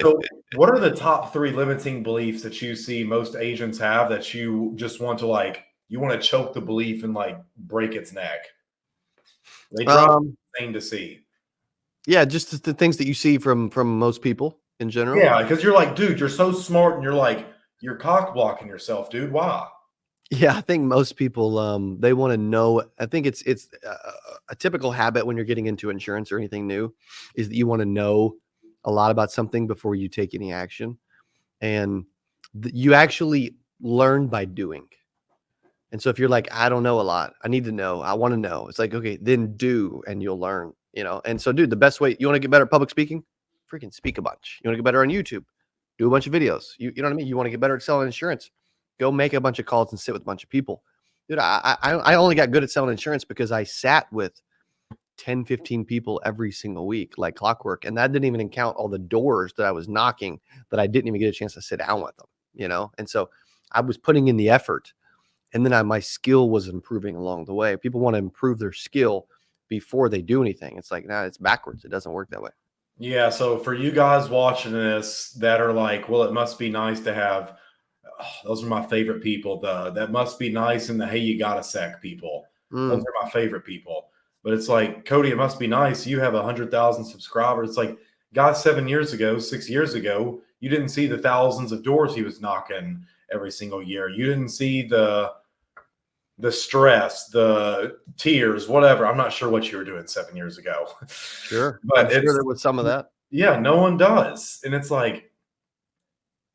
So what are the top 3 limiting beliefs that you see most agents have that you just want to you want to choke the belief and break its neck? They drive Um, me insane to see. yeah, just the things that you see from most people in general. Yeah, because you're like, dude, you're so smart, and you're cock blocking yourself, dude. Why? Yeah, I think most people, they wanna know. I think it's a typical habit when you're getting into insurance or anything new is that you wanna know a lot about something before you take any action, and you actually learn by doing. And so if you're like, "I don't know a lot. I need to know. I wanna know." It's like, "Okay, then do, and you'll learn," you know? And so, dude, the best way you wanna get better at public speaking? Freaking speak a bunch. You wanna get better on YouTube? Do a bunch of videos. You know what I mean? You wanna get better at selling insurance? Go make a bunch of calls and sit with a bunch of people. Dude, I only got good at selling insurance because I sat with 10, 15 people every single week like clockwork, and that didn't even count all the doors that I was knocking that I didn't even get a chance to sit down with them, you know? And so I was putting in the effort, and then my skill was improving along the way. People want to improve their skill before they do anything. It's like, nah, it's backwards. It doesn't work that way. Yeah, so for you guys watching this that are like, well, it must be nice to have those are my favorite people. The that must be nice and the hey, you got a sec people. Those Mm, are my favorite people. But it's like, Cody, it must be nice. You have 100,000 subscribers. It's like, guys, 7 years ago, 6 years ago, you didn't see the thousands of doors he was knocking every single year. You didn't see the stress, the tears, whatever. I'm not sure what you were doing 7 years ago, sure. I'm but sure it's there was some of that. yeah, no one does, and it's like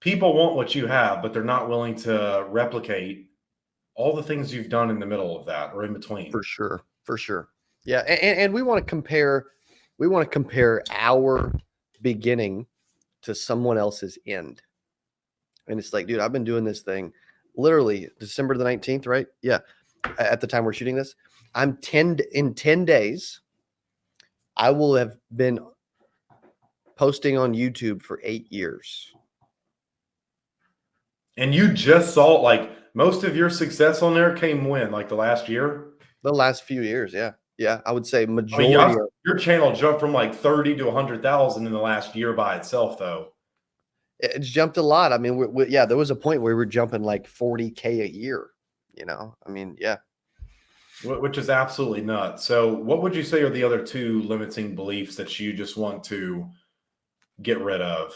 people want what you have, but they're not willing to replicate all the things you've done in the middle of that or in between. For sure. For sure. Yeah. And we want to compare our beginning to someone else's end. And it's like, dude, I've been doing this thing literally December the 19th, right? Yeah. At the time we're shooting this, in 10 days, I will have been posting on YouTube for 8 years. And you just saw most of your success on there came when, like the last year? The last few years, yeah. Yeah, I would say I mean, yeah, majority of your channel jumped from like 30 to 100,000 in the last year by itself, though. it's jumped a lot. I mean, yeah, there was a point where we were jumping like 40K a year, you know? I mean, yeah. Which is absolutely nuts. So, what would you say are the other 2 limiting beliefs that you just want to get rid of?